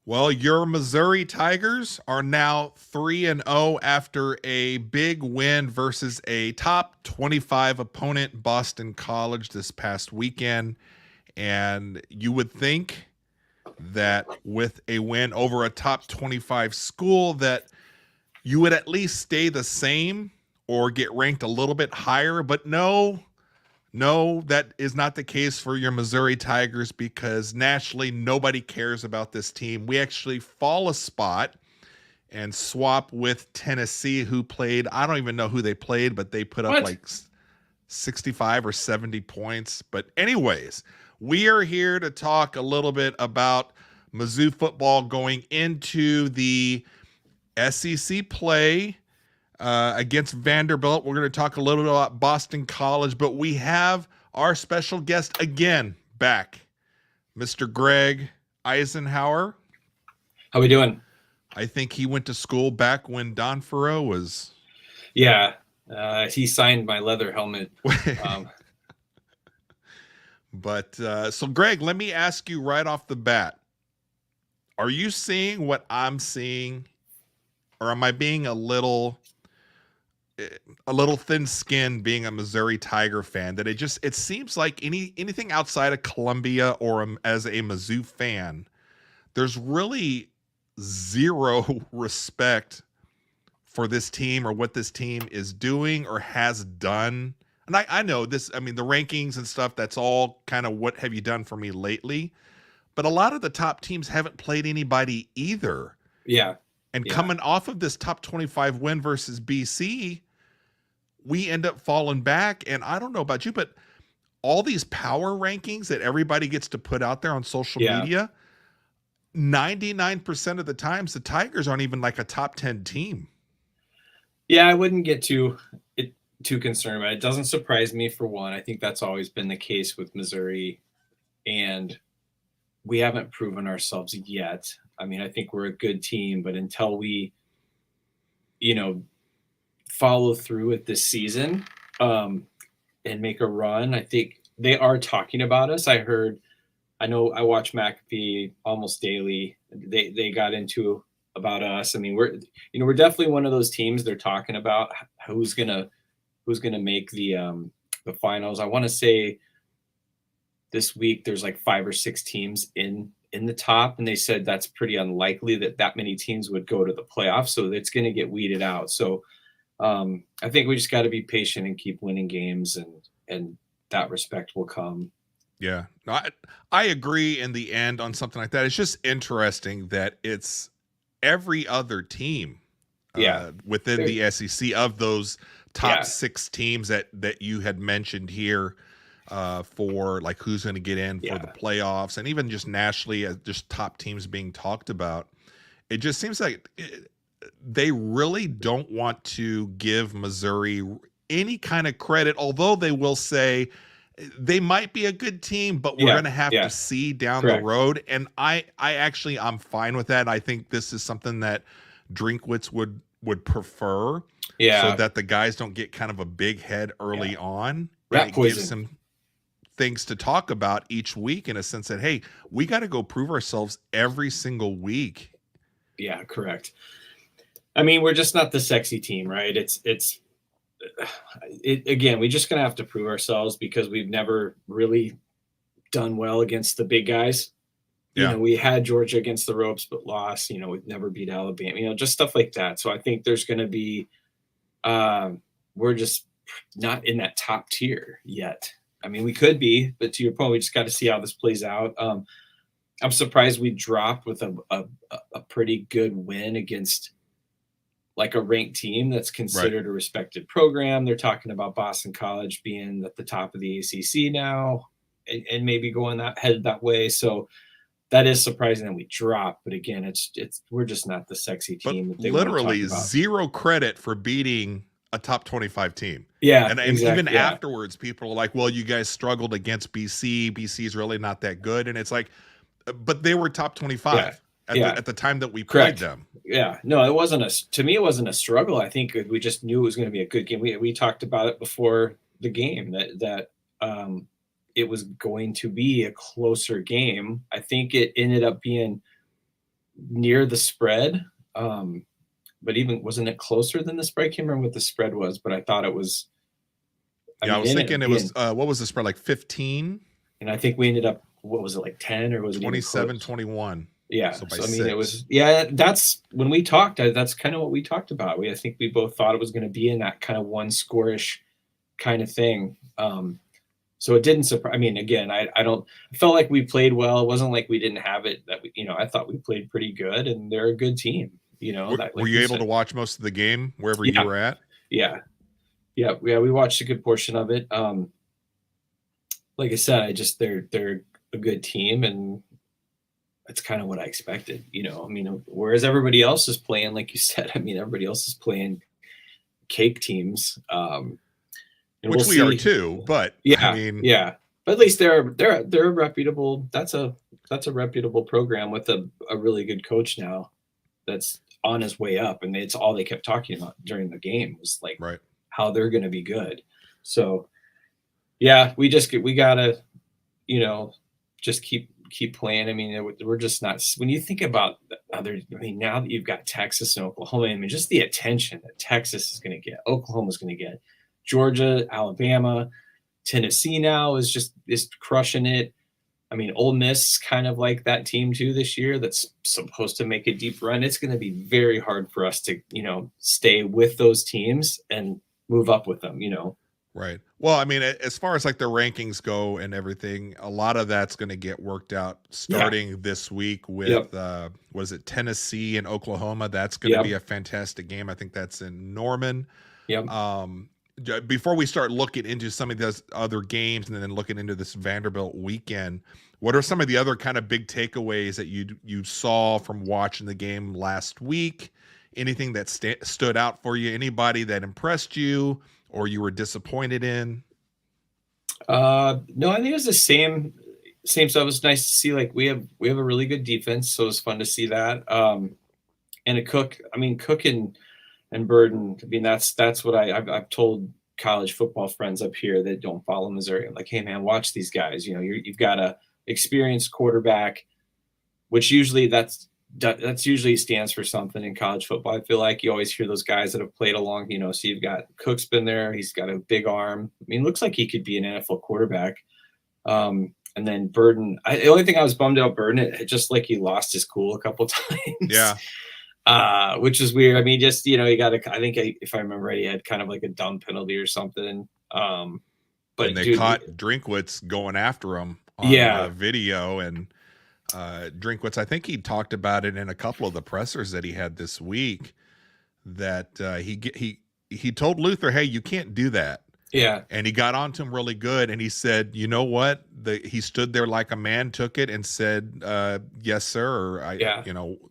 Well, your Missouri Tigers are now 3-0 after a big win versus a top 25 opponent, Boston College, this past weekend. And you would think that with a win over a top 25 school that you would at least stay the same or get ranked a little bit higher, but no, that is not the case for your Missouri Tigers because nationally nobody cares about this team. We actually fall a spot and swap with Tennessee, who played, I don't even know who they played, but they put up What? like 65 or 70 points. But, anyways, we are here to talk a little bit about Mizzou football going into the SEC play against Vanderbilt. We're going to talk a little bit about Boston College, but we have our special guest again back, Mr. Greg Eisenhower. How we doing? I think he went to school back when Don Furrow was. Yeah, he signed my leather helmet. Um, But so, Greg, let me ask you right off the bat: are you seeing what I'm seeing, or am I being a little thin-skinned being a Missouri Tiger fan that it seems like anything outside of Columbia or as a Mizzou fan, there's really zero respect for this team or what this team is doing or has done. And I know this, I mean, the rankings and stuff, that's all kind of what have you done for me lately. But a lot of the top teams haven't played anybody either. yeah, And yeah, coming off of this top 25 win versus BC, we end up falling back. And I don't know about you, but all these power rankings that everybody gets to put out there on social yeah, media, 99% of the times the Tigers aren't even like a top 10 team. yeah. I wouldn't get too concerned about it. It doesn't surprise me for one. I think that's always been the case with Missouri, and we haven't proven ourselves yet. I mean, I think we're a good team, but until we, you know, follow through with this season and make a run, I think they are talking about us. I know I watch McAfee almost daily. They got into about us. I mean, we're definitely one of those teams they're talking about who's gonna make the finals. I want to say this week there's like 5 or 6 teams in the top, and they said that's pretty unlikely that many teams would go to the playoffs. So it's going to get weeded out. So I think we just got to be patient and keep winning games, and that respect will come. Yeah, no, I agree in the end on something like that. It's just interesting that it's every other team Yeah. within Very, the SEC of those top yeah. six teams that you had mentioned here for like who's going to get in for the Yeah. playoffs, and even just nationally as just top teams being talked about. It just seems like they really don't want to give Missouri any kind of credit, although they will say they might be a good team, but we're going Yeah. to have to Yeah. see down the Correct. road. And I actually, I'm fine with that. I think this is something that Drinkwitz would prefer, so Yeah. that the guys don't get kind of a big head Yeah. early on, and Rat it gives poison. them things to talk about each week in a sense that, hey, we got to go prove ourselves every single week. Yeah. Correct. I mean, we're just not the sexy team, right? Again, we're just gonna have to prove ourselves because we've never really done well against the big guys. Yeah. We had Georgia against the ropes but lost. We've never beat Alabama. Just stuff like that. So I think there's going to be we're just not in that top tier yet. I mean, we could be, but to your point, we just got to see how this plays out. I'm surprised we dropped with a pretty good win against like a ranked team that's Right. considered a respected program. They're talking about Boston College being at the top of the ACC now, and maybe going that headed that way. So that is surprising that we dropped. But again, it's we're just not the sexy But team that they want to talk literally about. zero credit for beating a top 25 team. Yeah, And even exactly. Yeah, afterwards, people are like, well, you guys struggled against BC. BC is really not that good. And it's like, but they were top yeah, 25 yeah. at the time that we played Correct. them. Yeah, no, it wasn't to me. It wasn't a struggle. I think we just knew it was going to be a good game. We talked about it before the game that it was going to be a closer game. I think it ended up being near the spread. But even wasn't it closer than the spread? I can't remember what the spread was, but I thought it was. I Yeah, I mean, was it ended thinking up it was being, what was the spread, like 15, and I think we ended up, what was it, like 10, or was it even 27, close? 21. Yeah. So by So I mean, it 6. was, yeah. That's when we talked. That's kind of what we talked about. I think we both thought it was going to be in that kind of one scorish kind of thing. So it didn't surprise. I mean, again, I don't. I felt like we played well. It wasn't like we didn't have it. That we, I thought we played pretty good, and they're a good team. That, Were like you you able to said. watch most of the game wherever you Yeah, were at? yeah, yeah. We watched a good portion of it. Like I said, I just they're a good team, and that's kind of what I expected. I mean, whereas everybody else is playing, like you said, I mean, everybody else is playing cake teams. And we'll Which we are see. too, but I Yeah, mean, yeah. But at least they're a reputable. That's a reputable program with a really good coach now. That's on his way up, and it's all they kept talking about during the game was like right. how they're going to be good. So yeah, we gotta you know just keep playing. I mean, we're just not. When you think about the other, I mean, now that you've got Texas and Oklahoma, I mean, just the attention that Texas is going to get, Oklahoma's going to get, Georgia, Alabama, Tennessee now is crushing it. I mean, Ole Miss kind of like that team too this year that's supposed to make a deep run. It's going to be very hard for us to, stay with those teams and move up with them. Right. Well, I mean, as far as like the rankings go and everything, a lot of that's going to get worked out Yeah. starting this week Yep. with was it Tennessee and Oklahoma? That's going to be Yep. a fantastic game. I think that's in Norman. Yep. Before we start looking into some of those other games and then looking into this Vanderbilt weekend, what are some of the other kind of big takeaways that you saw from watching the game last week? Anything that stood out for you? Anybody that impressed you or you were disappointed in? No, I think it was the same stuff. It was nice to see, like, we have a really good defense, so it was fun to see that. And Cook and Burden. I mean, that's what I've told college football friends up here that don't follow Missouri. I'm like, hey man, watch these guys. You've got a experienced quarterback, which usually that's usually stands for something in college football. I feel like you always hear those guys that have played along. So you've got Cook's been there. He's got a big arm. I mean, looks like he could be an NFL quarterback. And then Burden. The only thing I was bummed out Burden, it just like he lost his cool a couple times. Yeah. Which is weird. I mean, just he got I think if I remember right, he had kind of like a dumb penalty or something. And But they dude, caught Drinkwitz going after him on yeah, video, and Drinkwitz, I think he talked about it in a couple of the pressers that he had this week, that he told Luther, hey, you can't do that. yeah, And he got onto him really good, and he said, you know what? He stood there like a man, took it, and said, yes, sir. Or yeah.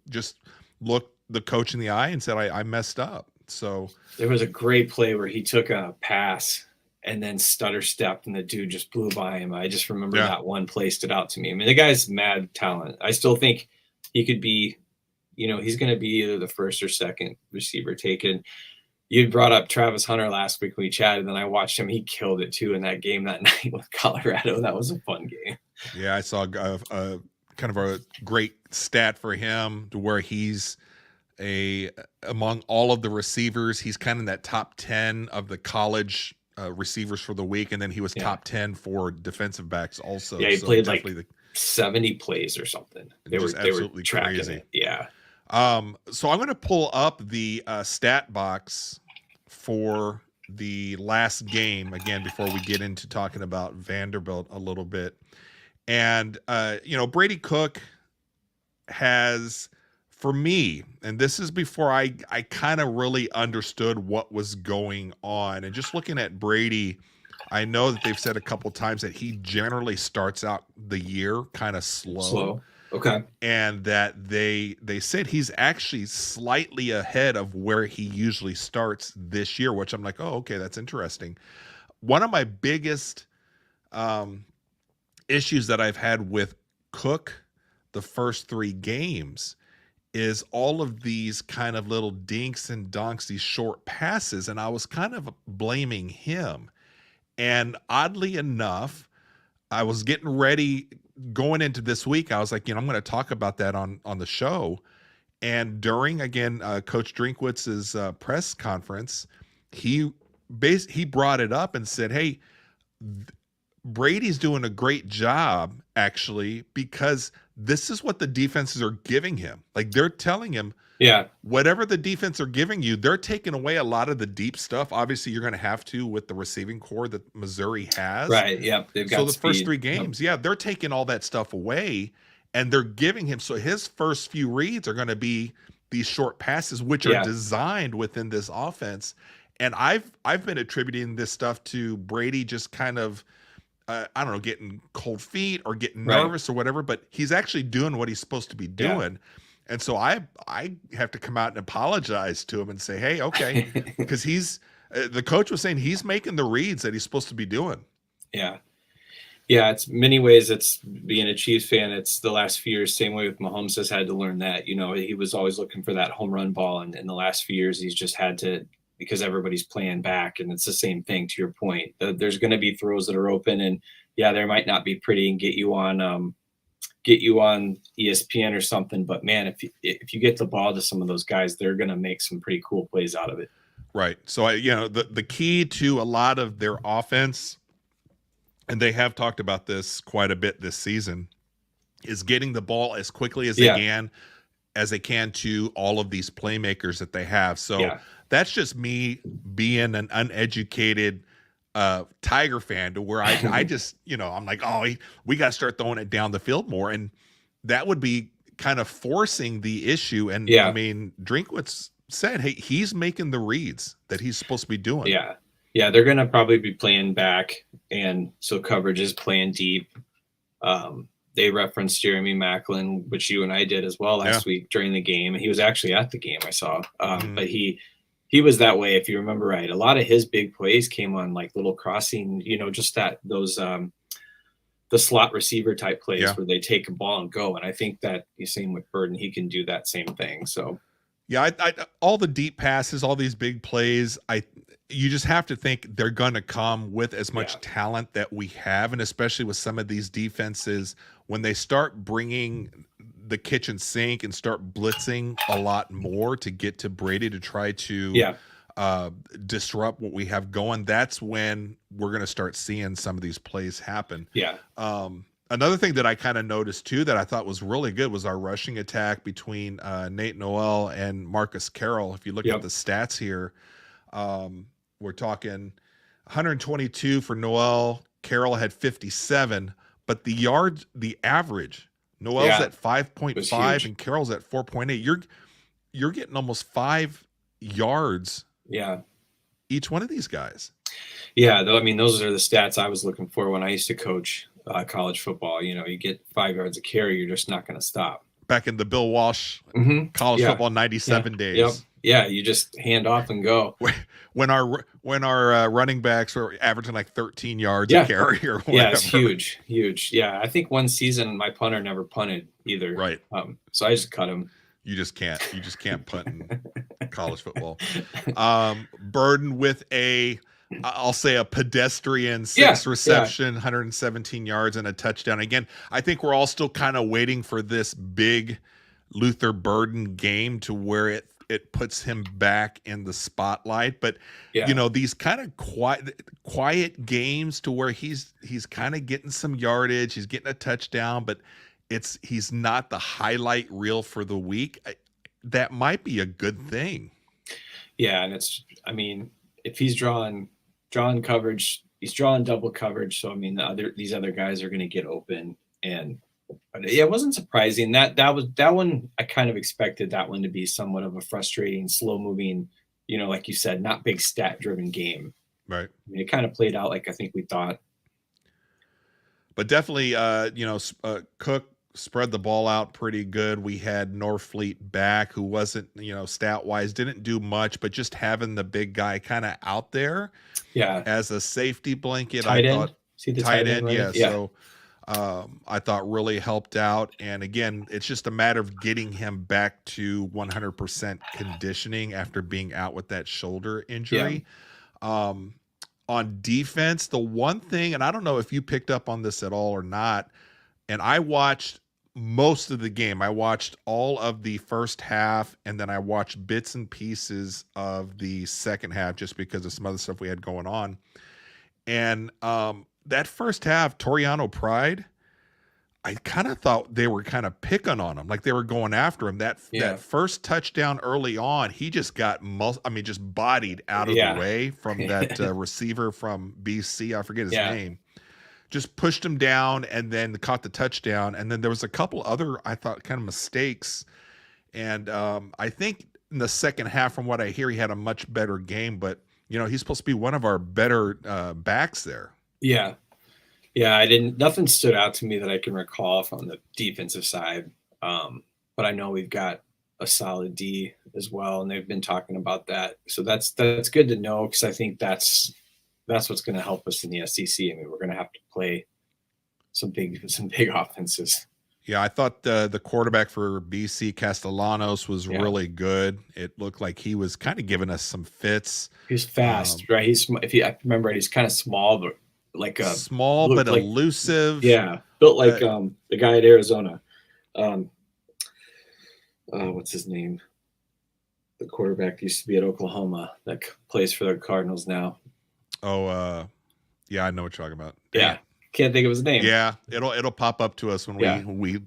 just looked the coach in the eye and said, I messed up. So There was a great play where he took a pass and then stutter stepped, and the dude just blew by him. I just remember yeah, that one play stood out to me. I mean, the guy's mad talent. I still think he could be. He's going to be either the first or second receiver taken. You brought up Travis Hunter last week when we chatted, and I watched him. He killed it too in that game that night with Colorado. That was a fun game. yeah, I saw a kind of a great stat for him to where he's among all of the receivers, he's kind of in that top 10 of the college receivers for the week, and then he was top 10 for defensive backs also. Yeah, he so played like 70 plays or something. They were tracking crazy. it. Yeah. So I'm going to pull up the stat box for the last game again before we get into talking about Vanderbilt a little bit. And Brady Cook has, for me, and this is before I kind of really understood what was going on, and just looking at Brady, I know that they've said a couple times that he generally starts out the year kind of slow. Okay. And that they said he's actually slightly ahead of where he usually starts this year, which I'm like, oh, okay, that's interesting. One of my biggest issues that I've had with Cook the first 3 games is all of these kind of little dinks and dunks, these short passes, and I was kind of blaming him. And oddly enough, I was getting ready going into this week. I was like, I'm going to talk about that on the show. And during, again, Coach Drinkwitz's press conference, he he brought it up and said, "Hey, Brady's doing a great job, actually, because this is what the defenses are giving him. Like, they're telling him, Yeah. whatever the defense are giving you, they're taking away a lot of the deep stuff. Obviously, you're going to have to with the receiving core that Missouri has. Right. Yep. They've So got the speed. first 3 games, yeah, they're taking all that stuff away, and they're giving him. So his first few reads are going to be these short passes, which are designed within this offense. And I've been attributing this stuff to Brady just kind of, I don't know, getting cold feet or getting nervous or whatever, but he's actually doing what he's supposed to be doing. And so I have to come out and apologize to him and say, hey, okay, because he's the coach was saying he's making the reads that he's supposed to be doing. Yeah. Yeah, it's many ways. It's being a Chiefs fan. It's the last few years, same way with Mahomes has had to learn that. You know, he was always looking for that home run ball, and in the last few years, he's just had to, because everybody's playing back, and it's the same thing. To your point, there's going to be throws that are open, and yeah, there might not be pretty and get you on ESPN or something. But man, if you get the ball to some of those guys, they're going to make some pretty cool plays out of it. Right. So the key to a lot of their offense, and they have talked about this quite a bit this season, is getting the ball as quickly as they can to all of these playmakers that they have. So that's just me being an uneducated Tiger fan, to where I just, I'm like, we got to start throwing it down the field more. And that would be kind of forcing the issue. And I mean, Drinkwitz said, hey, he's making the reads that he's supposed to be doing. Yeah, they're going to probably be playing back, and so coverage is playing deep. They referenced Jeremy Maclin, which you and I did as well last week during the game. He was actually at the game, I saw. But he was that way, if you remember right. A lot of his big plays came on like little crossing, just those the slot receiver type plays where they take a ball and go. And I think that the same with Burden, he can do that same thing. So yeah, I all the deep passes, all these big plays, you just have to think they're going to come with as much talent that we have, and especially with some of these defenses, when they start bringing the kitchen sink and start blitzing a lot more to get to Brady to try to disrupt what we have going, that's when we're going to start seeing some of these plays happen. Another thing that I kind of noticed too that I thought was really good was our rushing attack between Nate Noel and Marcus Carroll. If you look at the stats here, we're talking 122 for Noel. Carroll had 57, but the average, Noel's at 5.5 and Carroll's at 4.8. You're getting almost 5 yards. Each one of these guys. I mean, those are the stats I was looking for when I used to coach college football. You get 5 yards a carry, you're just not going to stop. Back in the Bill Walsh college football 97 days. You just hand off and go. When our running backs were averaging like 13 yards a carry or whatever. Yeah, it's huge. Yeah, I think one season my punter never punted either. Right. So I just cut him. You just can't punt in college football. Burden with I'll say a pedestrian 6 reception, 117 yards and a touchdown. Again, I think we're all still kind of waiting for this big Luther Burden game to where it puts him back in the spotlight. But these kind of quiet games to where he's kind of getting some yardage, he's getting a touchdown, but he's not the highlight reel for the week. That might be a good thing. Yeah, and if he's drawing coverage, he's drawing double coverage. So these other guys are going to get open, and it wasn't surprising that one. I kind of expected that one to be somewhat of a frustrating, slow moving, like you said, not big stat driven game. Right. It kind of played out like I think we thought. But definitely, Cook spread the ball out pretty good. We had Norfleet back, who wasn't, stat wise, didn't do much, but just having the big guy kind of out there, as a safety blanket, tight I end. thought See the tight end, right? So I thought really helped out. And again, it's just a matter of getting him back to 100% conditioning after being out with that shoulder injury. On defense, the one thing, and I don't know if you picked up on this at all or not, and I watched most of the game. I watched all of the first half, and then I watched bits and pieces of the second half just because of some other stuff we had going on. And that first half, Toriano Pride, I kind of thought they were kind of picking on him, like they were going after him. That first touchdown early on, he just got just bodied out of the Yeah. way from that receiver from BC. I forget his Yeah. name. Just pushed him down and then caught the touchdown. And then there was a couple other, I thought, kind of mistakes. And I think in the second half, from what I hear, he had a much better game. But he's supposed to be one of our better backs there. Yeah. Yeah, nothing stood out to me that I can recall from the defensive side. But I know we've got a solid D as well, and they've been talking about that. So that's good to know, because I think that's what's going to help us in the SEC. I mean, we're going to have to play some big offenses. Yeah, I thought the quarterback for BC, Castellanos, was really good. It looked like he was kind of giving us some fits. He's fast, right? I remember right, he's kind of small, but like small but like, elusive. Yeah, built like the guy at Arizona. What's his name? The quarterback used to be at Oklahoma that plays for the Cardinals now. Oh, yeah, I know what you're talking about. Yeah, can't think of his name. Yeah, it'll pop up to us when we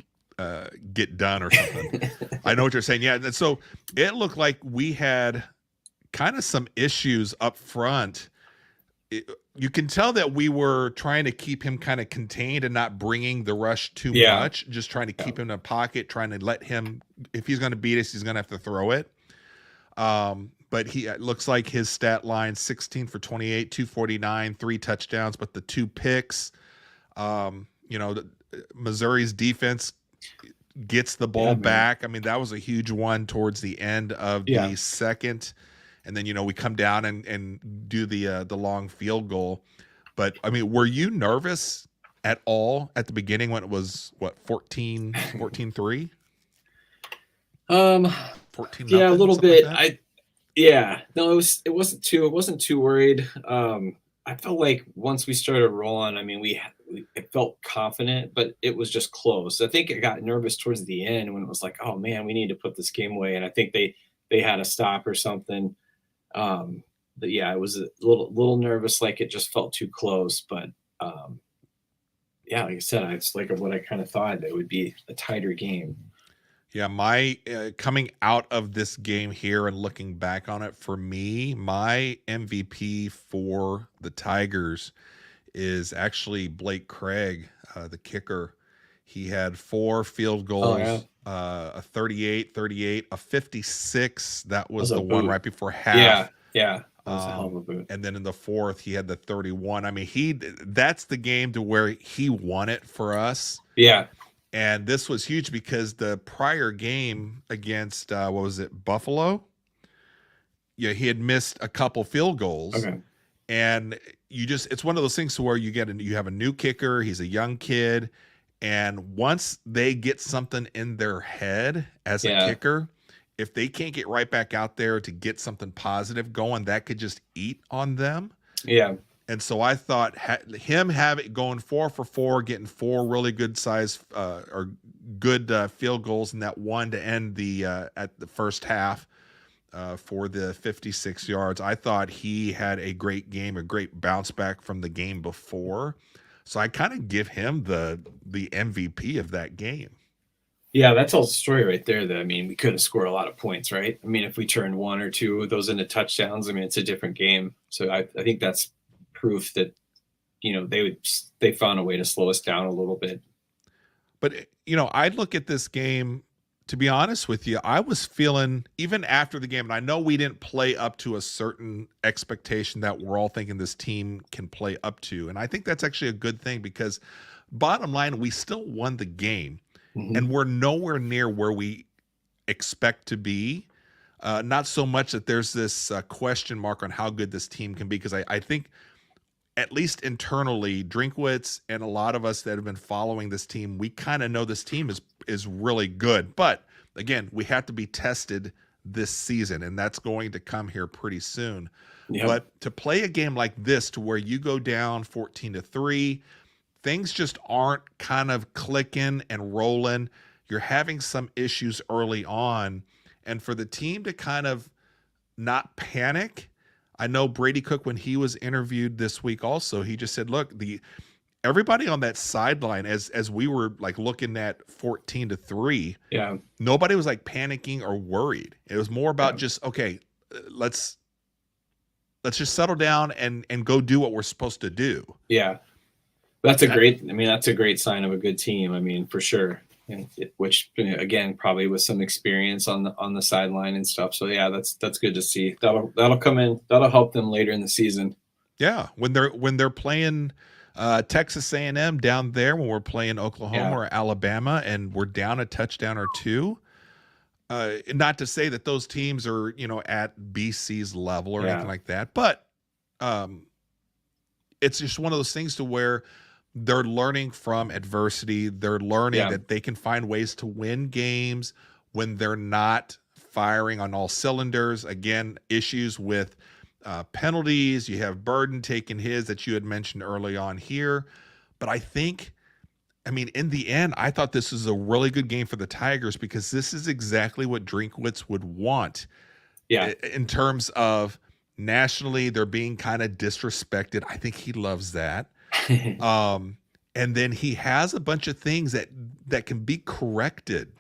get done or something. I know what you're saying. Yeah, and so it looked like we had kind of some issues up front. You can tell that we were trying to keep him kind of contained and not bringing the rush too much, just trying to keep him in a pocket, trying to let him, if he's going to beat us, he's going to have to throw it. But it looks like his stat line, 16 for 28, 249, 3 touchdowns, but the 2 picks. Missouri's defense gets the ball back. I mean, that was a huge one towards the end of the second. And then, we come down and do the long field goal. But, I mean, were you nervous at all at the beginning when it was, 14-3? 14 yeah, a little bit. Like no, it wasn't too worried. I felt like once we started rolling, I mean, it felt confident, but it was just close. I think I got nervous towards the end when it was like, oh man, we need to put this game away. And I think they had a stop or something. But yeah, I was a little nervous, like it just felt too close. But yeah, like I said, it's like what I kind of thought that it would be a tighter game. Yeah, my coming out of this game here and looking back on it, for me, my MVP for the Tigers is actually Blake Craig, the kicker. He had 4 field goals, a 38, a 56. That was the one right before half. Yeah. That was a hell of a boot. And then in the fourth, he had the 31. I mean, that's the game to where he won it for us. Yeah. And this was huge because the prior game against Buffalo? Yeah, he had missed a couple field goals. Okay. And it's one of those things to where you have a new kicker, he's a young kid, and once they get something in their head as a kicker, if they can't get right back out there to get something positive going, that could just eat on them. Yeah. And so I thought him going 4 for 4, getting 4 really good size or good field goals, and that one to end at the first half for the 56 yards. I thought he had a great game, a great bounce back from the game before. So I kind of give him the MVP of that game. Yeah, that tells the story right there that, I mean, we could have scored a lot of points, right? I mean, if we turned 1 or 2 of those into touchdowns, I mean, it's a different game. So I think that's proof that, they found a way to slow us down a little bit. But, I'd look at this game, to be honest with you, I was feeling, even after the game, and I know we didn't play up to a certain expectation that we're all thinking this team can play up to. And I think that's actually a good thing because bottom line, we still won the game. Mm-hmm. And we're nowhere near where we expect to be. Not so much that there's this question mark on how good this team can be, because I think at least internally, Drinkwitz and a lot of us that have been following this team, we kind of know this team is really good. But again, we have to be tested this season, and that's going to come here pretty soon. Yep. But to play a game like this, to where you go down 14-3, things just aren't kind of clicking and rolling. You're having some issues early on. And for the team to kind of not panic, I know Brady Cook, when he was interviewed this week also, he just said, look, everybody on that sideline, as we were like looking at 14-3, Yeah. nobody was like panicking or worried. It was more about just, okay, let's just settle down and go do what we're supposed to do. Yeah. That's a great sign of a good team. I mean, for sure. And which again, probably with some experience on the sideline and stuff. So yeah, that's good to see. That'll come in. That'll help them later in the season. Yeah, when they're playing Texas A&M down there, when we're playing Oklahoma or Alabama, and we're down a touchdown or two. Not to say that those teams are at BC's level or anything like that, but it's just one of those things to where they're learning from adversity. They're learning that they can find ways to win games when they're not firing on all cylinders. Again, issues with penalties. You have Burden taking his that you had mentioned early on here. But I mean, in the end, I thought this was a really good game for the Tigers because this is exactly what Drinkwitz would want. Yeah. In terms of nationally, they're being kind of disrespected. I think he loves that. And then he has a bunch of things that can be corrected.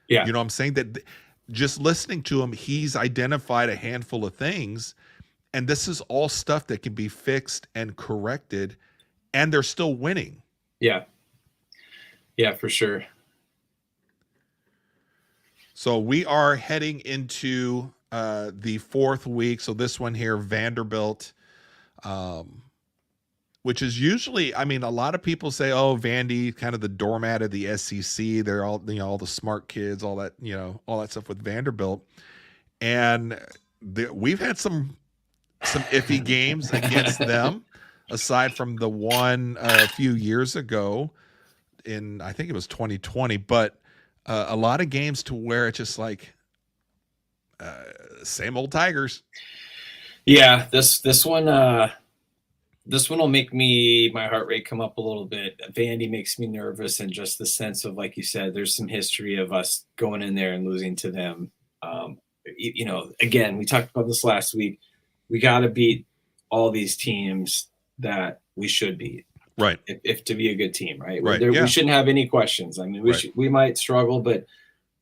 Yeah. You know what I'm saying? That just listening to him, he's identified a handful of things, and this is all stuff that can be fixed and corrected, and they're still winning. Yeah. Yeah, for sure. So we are heading into the fourth week. So this one here, Vanderbilt, which is usually, I mean, a lot of people say, oh, Vandy, kind of the doormat of the SEC. They're all, all the smart kids, all that, all that stuff with Vanderbilt. And we've had some iffy games against them, aside from the one a few years ago in, I think it was 2020, but a lot of games to where it's just like same old Tigers. Yeah, this one will make my heart rate come up a little bit. Vandy makes me nervous, and just the sense of, like you said, there's some history of us going in there and losing to them. Again, we talked about this last week. We got to beat all these teams that we should beat. Right. If to be a good team, right? Right. We shouldn't have any questions. I mean, we might struggle, but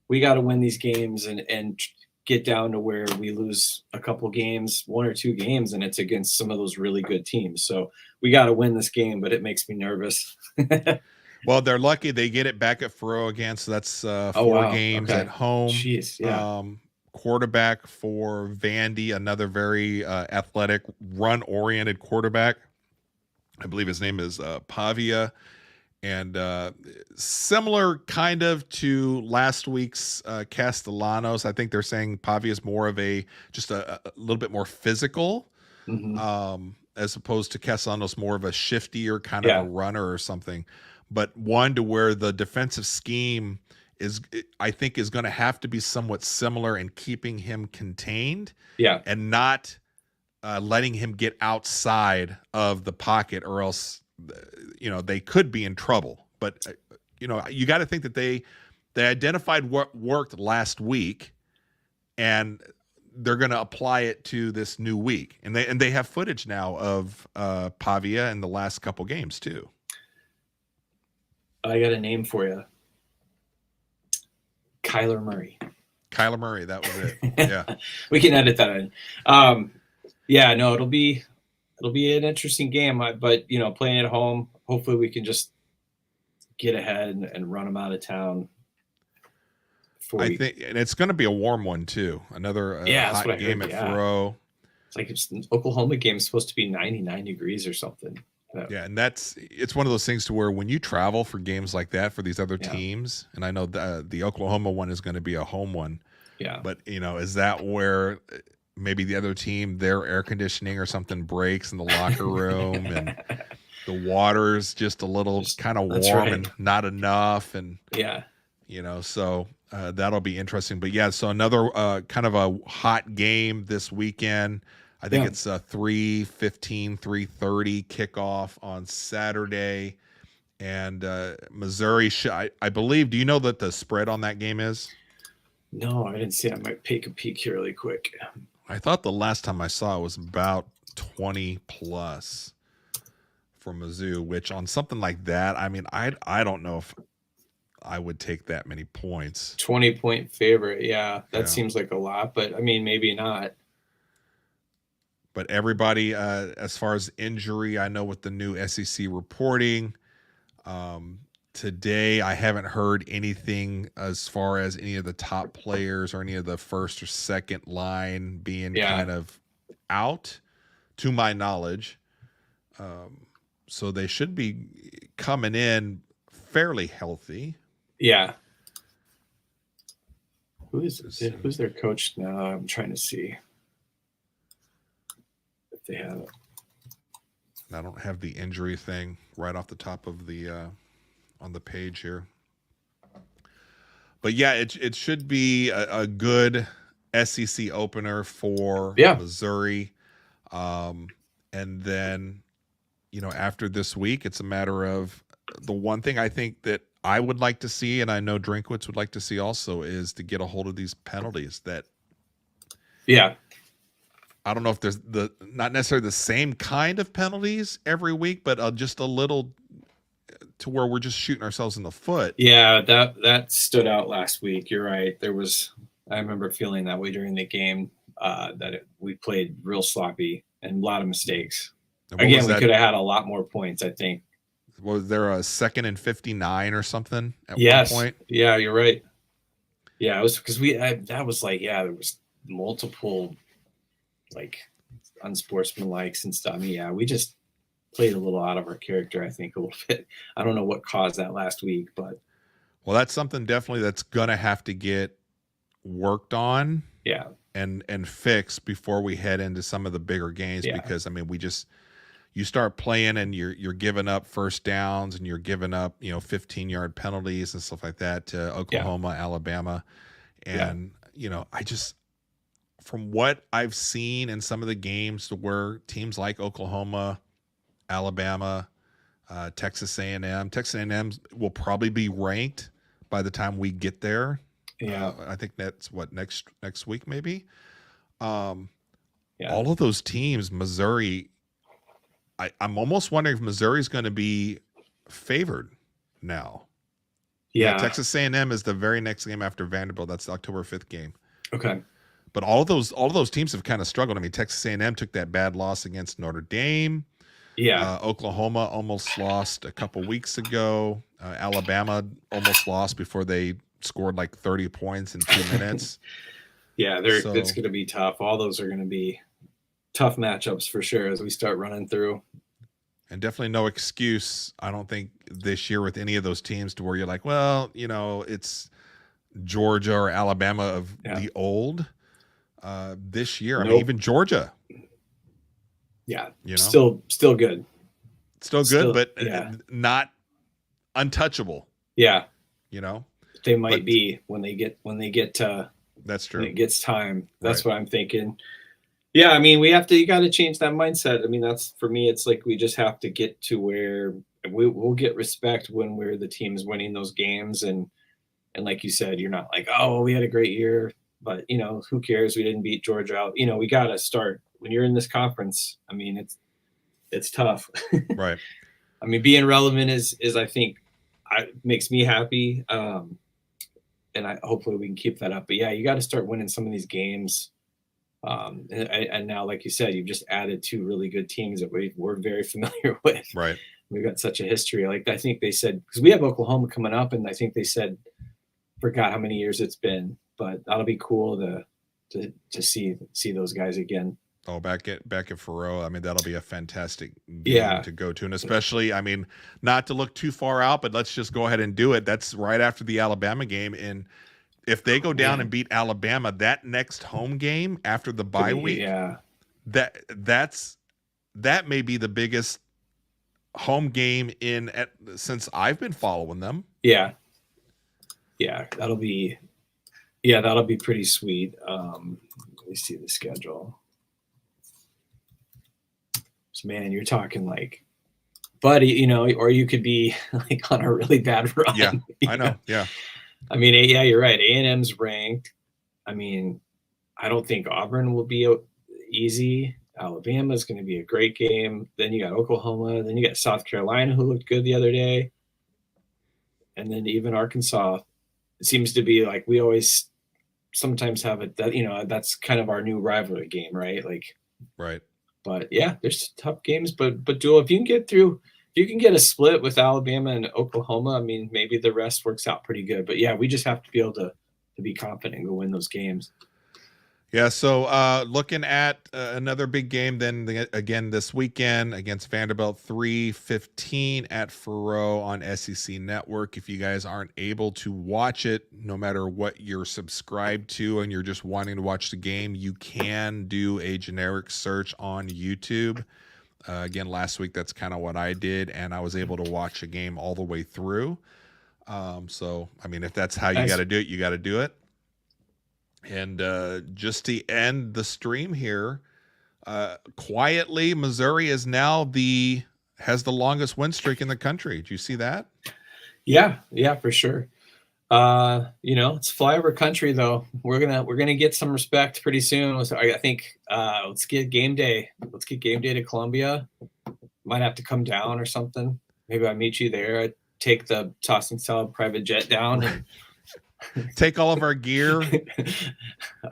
we got to win these games and get down to where we lose a couple games, one or two games, and it's against some of those really good teams. So we got to win this game, but it makes me nervous. Well, they're lucky they get it back at Faroe again. So that's 4 games at home. Jeez, yeah. Quarterback for Vandy, another very athletic, run-oriented quarterback. I believe his name is Pavia, and similar kind of to last week's Castellanos. I think they're saying Pavia is more of just a little bit more physical, as opposed to Castellanos more of a shiftier kind of a runner or something. But one to where the defensive scheme I think is going to have to be somewhat similar in keeping him contained, and not letting him get outside of the pocket, or else, they could be in trouble. But, you got to think that they identified what worked last week, and they're going to apply it to this new week. And they have footage now of Pavia in the last couple games too. I got a name for you. Kyler Murray. Kyler Murray, that was it. Yeah. We can edit that in. It'll be an interesting game, but playing at home, hopefully we can just get ahead and run them out of town. I think, and it's going to be a warm one too. Another hot game at Faroe. It's like Oklahoma game is supposed to be 99 degrees or something. Yeah, and it's one of those things to where when you travel for games like that for these other teams, and I know the Oklahoma one is going to be a home one. Yeah. But, is that where maybe the other team, their air conditioning or something breaks in the locker room and the water's just a little kind of warm and not enough, and so that'll be interesting. But so another kind of a hot game this weekend. I think it's a 3:15, 3:30 kickoff on Saturday, And Missouri, I believe, do you know that the spread on that game is? No, I didn't see. I might take a peek here really quick. I thought the last time I saw it was about 20 plus for Mizzou, which on something like that, I mean, I don't know if I would take that many points. 20-point favorite. Yeah, that Yeah. seems like a lot, but I mean, maybe not. But everybody, as far as injury, I know with the new SEC reporting, today I haven't heard anything as far as any of the top players or any of the first or second line being kind of out, to my knowledge. So they should be coming in fairly healthy. Yeah. Who's their coach now? I'm trying to see if they have it. I don't have the injury thing right off the top of the on the page here. But yeah, it should be a good SEC opener for Missouri. And then, after this week, it's a matter of the one thing I think that I would like to see, and I know Drinkwitz would like to see also, is to get a hold of these penalties that. Yeah. I don't know if there's not necessarily the same kind of penalties every week, but just a little to where we're just shooting ourselves in the foot. Yeah, that stood out last week. You're right. I remember feeling that way during the game, we played real sloppy and a lot of mistakes. Again, we could have had a lot more points, I think. Was there a 2nd and 59 or something at one point? Yeah, you're right. Yeah, it was because there was multiple like unsportsmanlike and stuff. I mean, yeah, we just played a little out of our character, I think, a little bit. I don't know what caused that last week, but that's something definitely that's gonna have to get worked on. Yeah. And fixed before we head into some of the bigger games, because I mean, you start playing and you're giving up first downs and you're giving up 15-yard penalties and stuff like that to Oklahoma, Alabama, and I just, from what I've seen in some of the games, to where teams like Oklahoma, Alabama, Texas A&M will probably be ranked by the time we get there. Yeah, I think that's what next week maybe. All of those teams, Missouri, I'm almost wondering if Missouri is going to be favored now. Yeah, Texas A&M is the very next game after Vanderbilt. That's the October 5th game. Okay. But all of those teams have kind of struggled. I mean, Texas A&M took that bad loss against Notre Dame. Yeah. Oklahoma almost lost a couple weeks ago. Alabama almost lost before they scored like 30 points in 2 minutes. It's going to be tough. All those are going to be tough matchups for sure as we start running through. And definitely no excuse, I don't think, this year with any of those teams to where you're like, well, it's Georgia or Alabama of the old. This year, I mean, even Georgia. Yeah, still good. Still good, but not untouchable. Yeah. They might But be when they get that's true. When it gets time. That's what I'm thinking. Yeah, I mean, you got to change that mindset. I mean, that's, for me, it's like we just have to get to where we'll get respect when we're the teams winning those games. And like you said, you're not like, oh, we had a great year, but who cares? We didn't beat Georgia out. We got to start when you're in this conference. I mean, it's tough. Right. I mean, being relevant is I think makes me happy. And hopefully we can keep that up. But yeah, you got to start winning some of these games. And now, like you said, you've just added 2 really good teams that we're very familiar with. Right. We've got such a history. Like, I think they said, because we have Oklahoma coming up, and I think they said, forgot how many years it's been, but that'll be cool to see those guys again. Oh, back at Faroe. I mean, that'll be a fantastic game to go to. And especially, I mean, not to look too far out, but let's just go ahead and do it. That's right after the Alabama game. And if they go down and beat Alabama, that next home game after the bye week, that may be the biggest home game since I've been following them. Yeah. Yeah, that'll be pretty sweet. Let me see the schedule. So, man, you're talking like but or you could be like on a really bad run. Yeah, I know. Yeah. I mean, yeah, you're right. A&M's ranked. I mean, I don't think Auburn will be easy. Alabama's going to be a great game. Then you got Oklahoma. Then you got South Carolina, who looked good the other day. And then even Arkansas. It seems to be like we always sometimes have it that, that's kind of our new rivalry game, right? Like, right. But yeah, there's tough games. But Duel, if you can get a split with Alabama and Oklahoma, I mean, maybe the rest works out pretty good. But yeah, we just have to be able to be confident and go win those games. Yeah, so looking at another big game then again this weekend against Vanderbilt, 3:15 at Faroe on SEC Network. If you guys aren't able to watch it, no matter what you're subscribed to and you're just wanting to watch the game, you can do a generic search on YouTube. Again, last week, that's kind of what I did, and I was able to watch a game all the way through. So, I mean, if that's how you got to do it, you got to do it. And just to end the stream here, quietly, Missouri is now has the longest win streak in the country. Do you see that? Yeah, for sure. It's flyover country though. We're gonna get some respect pretty soon. I think let's get game day. Let's get game day to Columbia. Might have to come down or something. Maybe I meet you there. I take the tossing salad private jet down. And take all of our gear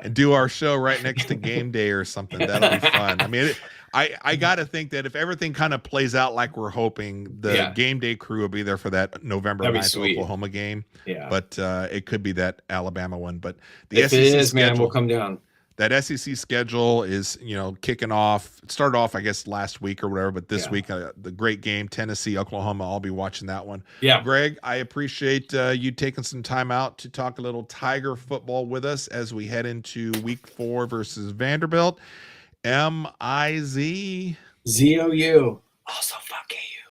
and do our show right next to game day or something. That'll be fun. I mean, I got to think that if everything kind of plays out like we're hoping, the game day crew will be there for that November 9th Oklahoma game. Yeah. But it could be that Alabama one. But the if SEC it is, schedule, man, we'll come down. That SEC schedule is, kicking off. It started off, I guess, last week or whatever, but this week, the great game, Tennessee, Oklahoma, I'll be watching that one. Yeah. Greg, I appreciate you taking some time out to talk a little Tiger football with us as we head into week 4 versus Vanderbilt. MIZ. ZOU. Also fuck you.